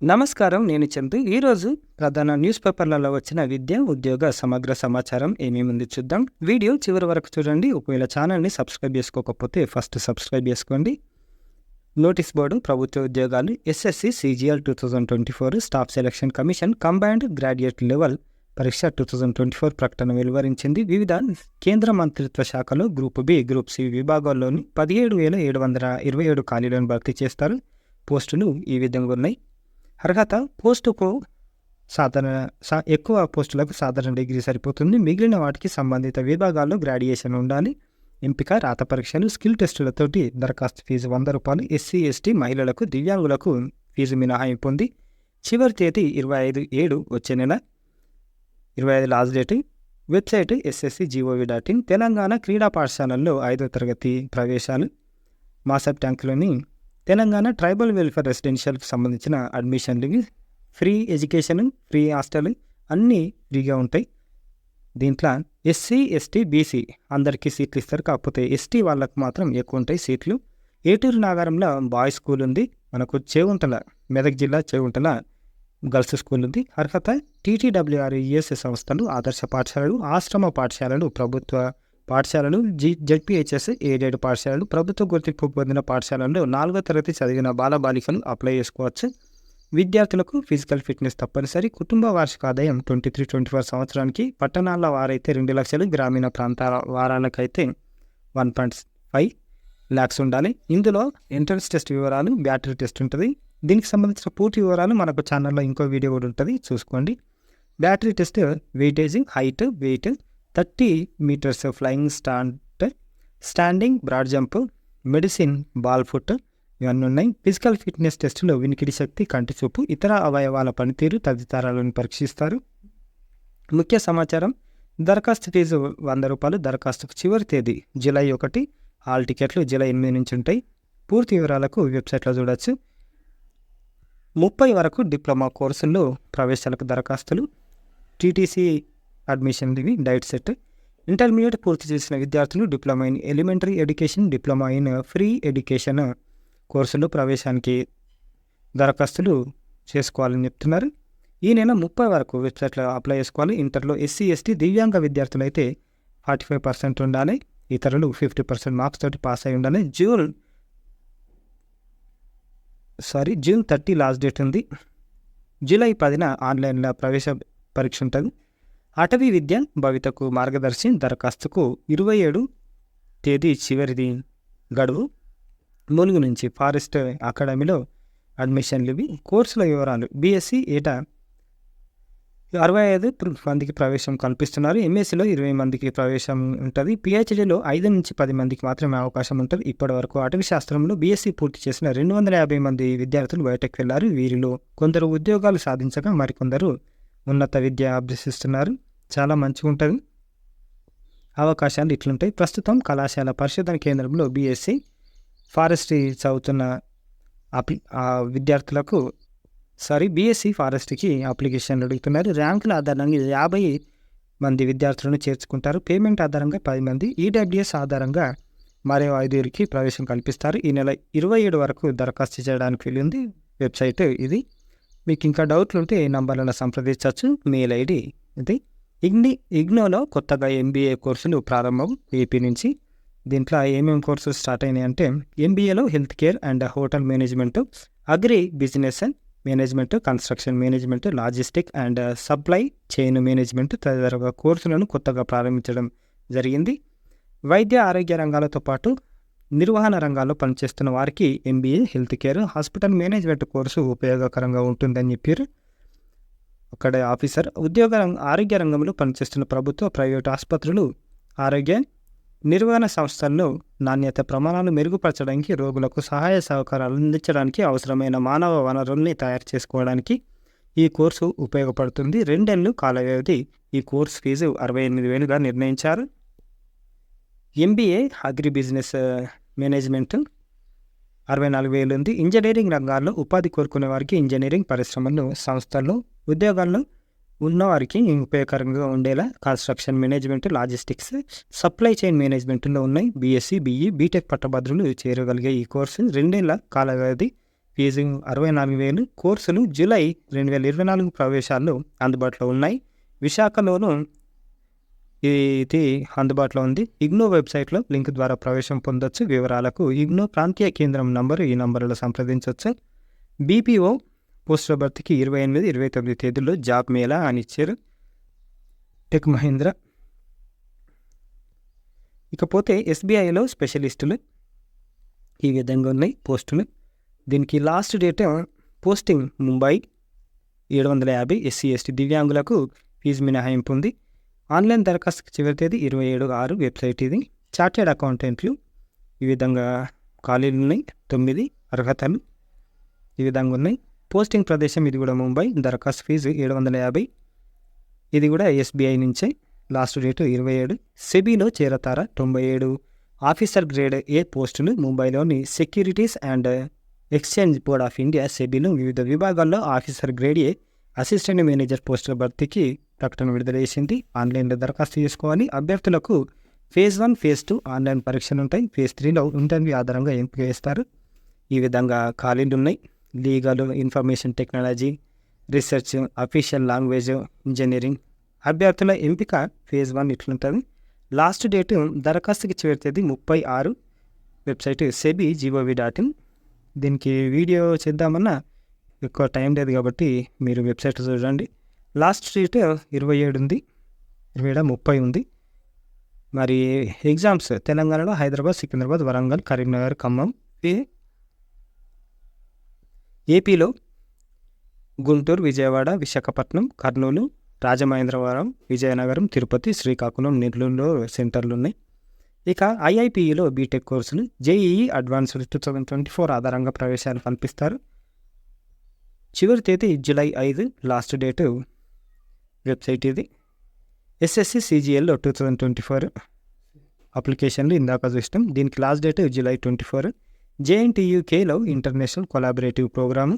నమస్కారం. నేను చందు. ఈరోజు ప్రధాన న్యూస్ పేపర్లలో వచ్చిన విద్య, ఉద్యోగ సమగ్ర సమాచారం ఏమేముంది చూద్దాం. వీడియో చివరి వరకు చూడండి. ఒకవేళ ఛానల్ని సబ్స్క్రైబ్ చేసుకోకపోతే ఫస్ట్ సబ్స్క్రైబ్ చేసుకోండి. నోటీస్ బోర్డు ప్రభుత్వ ఉద్యోగాలు SSC CGL 2024 staff selection commission combined graduate level పరీక్ష 2024 ప్రకటన వెలువరించింది. వివిధ కేంద్ర మంత్రిత్వ శాఖలో గ్రూప్ బి, గ్రూప్ సి విభాగాల్లోని 17,727 ఖాళీలను భర్తీ చేస్తారు. పోస్టులు ఈ విధంగా ఉన్నాయి. అర్హత పోస్టుకు ఎక్కువ పోస్టులకు సాధారణ డిగ్రీ సరిపోతుంది. మిగిలిన వాటికి సంబంధిత విభాగాల్లో గ్రాడ్యుయేషన్ ఉండాలి. ఎంపిక రాత పరీక్షలు, స్కిల్ టెస్టులతోటి దరఖాస్తు ఫీజు రూ. 100. ఎస్సీ, ఎస్టీ, మహిళలకు, దివ్యాంగులకు ఫీజు మినహాయింపు ఉంది. చివరి తేదీ 25/7 వచ్చే నెల. 25 last date. Website ssc.gov.in. Telangana క్రీడా పాఠశాలల్లో 5వ తరగతి ప్రవేశాలు. మాసబ్ ట్యాంకులోని తెలంగాణ ట్రైబల్ వెల్ఫేర్ రెసిడెన్షియల్కి సంబంధించిన అడ్మిషన్లు, ఫ్రీ ఎడ్యుకేషన్, ఫ్రీ హాస్టల్ అన్నీ ఫ్రీగా ఉంటాయి. దీంట్లో ఎస్సీ, ఎస్టీ, బీసీ అందరికీ సీట్లు ఇస్తారు. కాకపోతే ఎస్టీ వాళ్ళకు మాత్రం ఎక్కువ ఉంటాయి సీట్లు. ఏటూరు నాగారంలో బాయ్స్ స్కూల్ ఉంది. మనకు చేగుంటల, మెదక్ జిల్లా చేగుంటల గర్ల్స్ స్కూల్ ఉంది. అర్హత TTWRES సంస్థలు, ఆదర్శ పాఠశాలలు, ఆశ్రమ పాఠశాలలు, ప్రభుత్వ పాఠశాలలు, జెడ్పీహెచ్ఎస్ ఎయిడెడ్ పాఠశాలలు, ప్రభుత్వ గుర్తింపు పొందిన పాఠశాలల్లో 4వ తరగతి చదివిన బాలబాలికలు అప్లై చేసుకోవచ్చు. విద్యార్థులకు ఫిజికల్ ఫిట్నెస్ తప్పనిసరి. కుటుంబ వార్షిక ఆదాయం 23-24 సంవత్సరానికి. పట్టణాల వారైతే 2 లక్షలు, గ్రామీణ ప్రాంతాల వారాలకైతే 1.5 lakhs ఉండాలి. ఇందులో ఎంట్రన్స్ టెస్ట్ వివరాలు, బ్యాటరీ టెస్ట్ ఉంటుంది. దీనికి సంబంధించిన పూర్తి వివరాలు మనకు ఛానల్లో ఇంకో వీడియో కూడా ఉంటుంది, చూసుకోండి. Battery test weightage, height, weight, 30 meters flying standing broad jump, medicine, ball put ఇవన్నీ ఉన్నాయి. ఫిజికల్ ఫిట్నెస్ టెస్టులో వినికిడి శక్తి, కంటి చూపు, ఇతర అవయవాల పనితీరు తదితరాలను పరీక్షిస్తారు. ముఖ్య సమాచారం. దరఖాస్తు ఫీజు రూ. 100. దరఖాస్తుకు చివరి తేదీ జూలై 1. హాల్ టికెట్లు జూలై 8 నుంచి ఉంటాయి. పూర్తి వివరాలకు వెబ్సైట్లో చూడవచ్చు. 30 వరకు డిప్లొమా కోర్సుల్లో ప్రవేశాలకు దరఖాస్తులు. టీటీసీ అడ్మిషన్ ఇవి డైట్ సెట్. ఇంటర్మీడియట్ పూర్తి చేసిన విద్యార్థులు diploma in elementary education, diploma in free education కోర్సులు ప్రవేశానికి దరఖాస్తులు చేసుకోవాలని చెప్తున్నారు. ఈ నెల 30 వరకు వెబ్సైట్లో అప్లై చేసుకోవాలి. ఇంటర్లో ఎస్సీ, ఎస్టీ, దివ్యాంగ విద్యార్థులు అయితే 45% ఉండాలి. ఇతరులు 50% మార్క్స్ తోటి పాస్ అయి ఉండాలి. జూన్ 30 లాస్ట్ డేట్ ఉంది. జూలై 10న ఆన్లైన్లో ప్రవేశ పరీక్ష ఉంటుంది. అటవీ విద్య భవితకు మార్గదర్శి. దరఖాస్తుకు 27 తేదీ చివరిది గడువు. ములుగు నుంచి ఫారెస్ట్ అకాడమీలో అడ్మిషన్లు ఇవి. కోర్సుల వివరాలు. బీఎస్సీ ఏటా 65 మందికి ప్రవేశం కల్పిస్తున్నారు. ఎంఎస్సీలో 20 మందికి ప్రవేశం ఉంటుంది. పిహెచ్డీలో 5 నుంచి 10 మందికి మాత్రమే అవకాశం ఉంటుంది. ఇప్పటి వరకు అటవీ శాస్త్రంలో బీఎస్సీ పూర్తి చేసిన 250 మంది విద్యార్థులు బయటకు వెళ్లారు. వీరిలో కొందరు ఉద్యోగాలు సాధించగా మరికొందరు ఉన్నత విద్య అభ్యసిస్తున్నారు. చాలా మంచిగా ఉంటుంది. అవకాశాలు ఇట్లుంటాయి. ప్రస్తుతం కళాశాల పరిశోధన కేంద్రంలో బీఎస్సీ ఫారెస్ట్రీ చదువుతున్న విద్యార్థులకు బీఎస్సీ ఫారెస్ట్రీకి అప్లికేషన్లు అడుగుతున్నారు. ర్యాంకుల ఆధారంగా 50 మంది విద్యార్థులను చేర్చుకుంటారు. పేమెంట్ ఆధారంగా 10 మంది, ఈడబ్ల్యూఎస్ ఆధారంగా మరో 5 ప్రవేశం కల్పిస్తారు. ఈ నెల 27 వరకు దరఖాస్తు చేయడానికి వెళ్ళింది. వెబ్సైట్ ఇది. మీకు ఇంకా డౌట్లు ఉంటే ఈ నంబర్లను సంప్రదించవచ్చు. మెయిల్ ఐడి ఇది. ఇగ్నోలో కొత్తగా MBA కోర్సులు ప్రారంభం ఏపీ నుంచి. దీంట్లో ఏమేమి కోర్సులు స్టార్ట్ అయినాయి అంటే, MBAలో health care and hotel management, agri business management, construction management, logistic and supply chain management తదితర కోర్సులను కొత్తగా ప్రారంభించడం జరిగింది. వైద్య ఆరోగ్య రంగాలతో పాటు నిర్వహణ రంగాల్లో పనిచేస్తున్న వారికి MBA health care, hospital management course ఉపయోగకరంగా ఉంటుందని చెప్పారు అక్కడ ఆఫీసర్. ఆరోగ్య రంగంలో పనిచేస్తున్న ప్రభుత్వ, ప్రైవేటు ఆసుపత్రులు, ఆరోగ్య నిర్వహణ సంస్థల్లో నాణ్యత ప్రమాణాలు మెరుగుపరచడానికి, రోగులకు సహాయ సహకారాలు అందించడానికి అవసరమైన మానవ వనరుల్ని తయారు చేసుకోవడానికి ఈ కోర్సు ఉపయోగపడుతుంది. 2 ఏళ్ళు కాల వ్యవధి. ఈ కోర్సు ఫీజు 68,000గా నిర్ణయించారు. MBA అగ్రి బిజినెస్ మేనేజ్మెంట్ 64,000 ఉంది. ఇంజనీరింగ్ రంగాల్లో ఉపాధి కోరుకునే వారికి ఇంజనీరింగ్ పరిశ్రమల్లో, సంస్థల్లో, ఉద్యోగాల్లో ఉన్నవారికి ఉపయోగకరంగా ఉండేలా construction management, logistics, supply chain మేనేజ్మెంట్లో ఉన్నాయి. బీఎస్సీ, BE, బీటెక్ పట్టభద్రులు చేరగలిగే ఈ కోర్సు 2 ఏళ్ల కాల వ్యవధి. ఫీజు 64,000. కోర్సులు జూలై 2024 ప్రవేశాలు అందుబాటులో ఉన్నాయి. విశాఖలోనూ ఇది అందుబాటులో ఉంది. ఇగ్నో వెబ్సైట్లో లింక్ ద్వారా ప్రవేశం పొందొచ్చు. వివరాలకు ఇగ్నో ప్రాంతీయ కేంద్రం నంబరు ఈ నంబర్లో సంప్రదించవచ్చు. బీపీఓ పోస్టుల భర్తీకి 28, 29 తేదీల్లో జాబ్ మేళా అని ఇచ్చారు. టెక్ మహీంద్ర. ఇకపోతే ఎస్బీఐలో స్పెషలిస్టులు ఈ విధంగా ఉన్నాయి పోస్టులు. దీనికి last date posting Mumbai 750. SC ST దివ్యాంగులకు ఫీజు మినహాయింపు ఉంది. ఆన్లైన్ దరఖాస్తుకి చివరి తేదీ 27/6. వెబ్సైట్ ఇది. చార్టెడ్ అకౌంటెంట్లు ఈ విధంగా ఖాళీలు ఉన్నాయి. 9 అర్హతలు ఈ విధంగా ఉన్నాయి. పోస్టింగ్ ప్రదేశం ఇది కూడా ముంబై. దరఖాస్తు ఫీజు 750. ఇది కూడా ఎస్బీఐ నుంచే. Last date 27. సెబీలో చేరతారా 97 ఆఫీసర్ గ్రేడ్ ఏ పోస్టులు. ముంబైలోని securities and exchange board of India సెబీలో వివిధ విభాగాల్లో officer grade A, assistant manager పోస్టుల భర్తీకి ప్రకటన విడుదల చేసింది. ఆన్లైన్లో దరఖాస్తు చేసుకోవాలి. అభ్యర్థులకు ఫేజ్ 1, ఫేజ్ 2 ఆన్లైన్ పరీక్షలు ఉంటాయి. ఫేజ్ 3లో ఇంటర్వ్యూ ఆధారంగా ఎంపిక చేస్తారు. ఈ విధంగా ఖాళీలు ఉన్నాయి. Legal, information technology, research, official language, engineering. అభ్యర్థుల ఎంపిక ఫేజ్ 1 ఇట్లుంటుంది. లాస్ట్ డేటు దరఖాస్తుకి చివరి తేదీ 30/6. Website sebi.gov.in. దీనికి వీడియో చేద్దామన్నా ఎక్కువ టైం లేదు కాబట్టి మీరు వెబ్సైట్ చూడండి. లాస్ట్ డేట్ 27 ఉంది. 27, 30 ఉంది. మరి ఎగ్జామ్స్ తెలంగాణలో హైదరాబాద్, సికింద్రాబాద్, వరంగల్, కరీంనగర్, ఖమ్మం. ఏపీలో గుంటూరు, విజయవాడ, విశాఖపట్నం, కర్నూలు, రాజమహేంద్రవరం, విజయనగరం, తిరుపతి, శ్రీకాకుళం, నెల్లూరులో సెంటర్లు ఉన్నాయి. ఇక ఐఐపిఈలో బీటెక్ కోర్సులు, జేఈఈ అడ్వాన్స్డ్ 2024 ఆధారంగా ప్రవేశాలు కల్పిస్తారు. చివరి తేదీ జూలై 5. లాస్ట్ డేటు వెబ్సైట్ ఇది. ఎస్ఎస్సి సిజిఎల్లో 2024 అప్లికేషన్లు ఇందాక చూస్తాం. దీనికి లాస్ట్ డేట్ జూలై 24. జేఎన్టీయూకేలో ఇంటర్నేషనల్ కొలాబరేటివ్ ప్రోగ్రాము.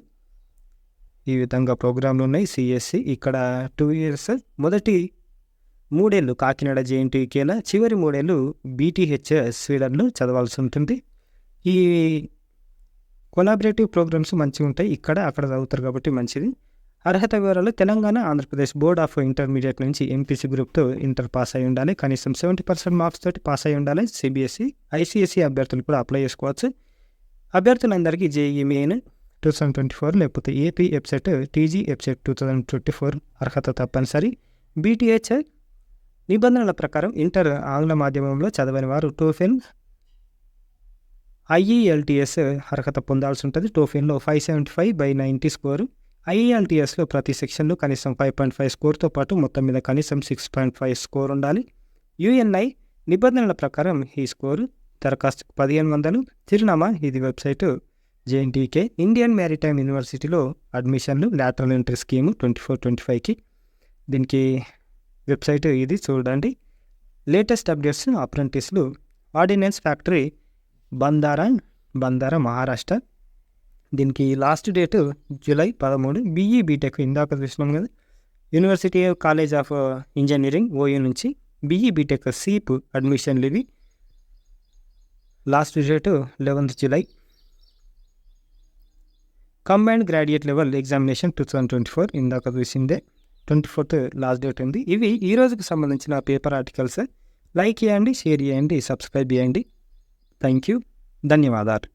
ఈ విధంగా ప్రోగ్రాంలు ఉన్నాయి. సిఎస్సి ఇక్కడ 2 years. మొదటి 3 ఏళ్ళు కాకినాడ జేఎన్టీయూకేలో, చివరి 3 ఏళ్ళు బీటీహెచ్ స్వీడన్లో చదవాల్సి ఉంటుంది. ఈ కొలాబరేటివ్ ప్రోగ్రామ్స్ మంచిగా ఉంటాయి. ఇక్కడ అక్కడ చదువుతారు కాబట్టి మంచిది. అర్హత వివరాలు Telangana, Andhra Pradesh board of intermediate నుంచి ఎంపీసీ గ్రూప్తో ఇంటర్ పాస్ అయి ఉండాలి. కనీసం 70% మార్క్స్ తోటి పాస్ అయి ఉండాలి. సిబిఎస్ఈ, ఐసిఎస్ఈ అభ్యర్థులు కూడా అప్లై చేసుకోవచ్చు. అభ్యర్థులందరికీ జేఈఈ మెయిన్ 2024 లేకపోతే ఏపీ వెబ్సైట్ టీజీ వెబ్సైట్ 2024 అర్హత తప్పనిసరి. బీటీహెచ్ నిబంధనల ప్రకారం ఇంటర్ ఆంగ్ల మాధ్యమంలో చదవని వారు టోఫెల్, ఐఈఎల్టీఎస్ అర్హత పొందాల్సి ఉంటుంది. టోఫెల్లో 575/90 స్కోరు. ఐఈఎల్టీఎస్లో ప్రతి సెక్షన్లో కనీసం 5.5 స్కోర్తో పాటు మొత్తం మీద కనీసం 6.5 స్కోర్ ఉండాలి. యుఎన్ఐ నిబంధనల ప్రకారం ఈ స్కోరు. దరఖాస్తుకు 1500. చిరునామా ఇది వెబ్సైటు జేఎన్టీకే. ఇండియన్ మ్యారిటైమ్ యూనివర్సిటీలో అడ్మిషన్లు లాటరల్ ఎంట్రీ స్కీము 24-25కి. దీనికి వెబ్సైట్ ఇది చూడండి. లేటెస్ట్ అప్డేట్స్ అప్రెంటిస్లు ఆర్డినెన్స్ ఫ్యాక్టరీ బందారా మహారాష్ట్ర. దీనికి last date July 13. BE BTech ఇందాక చూసినాం కదా. University college of engineering OU నుంచి బీఈ బీటెక్ సీప్ అడ్మిషన్లు ఇవి. Last date 11th July. Combined graduate level examination 2024 ఇందాక చూసిందే. 24th లాస్ట్ డేట్ ఉంది. ఇవి ఈ రోజుకు సంబంధించిన పేపర్ ఆర్టికల్స్. లైక్ చేయండి, షేర్ చేయండి, సబ్స్క్రైబ్ చేయండి. Thank you. ధన్యవాదాలు.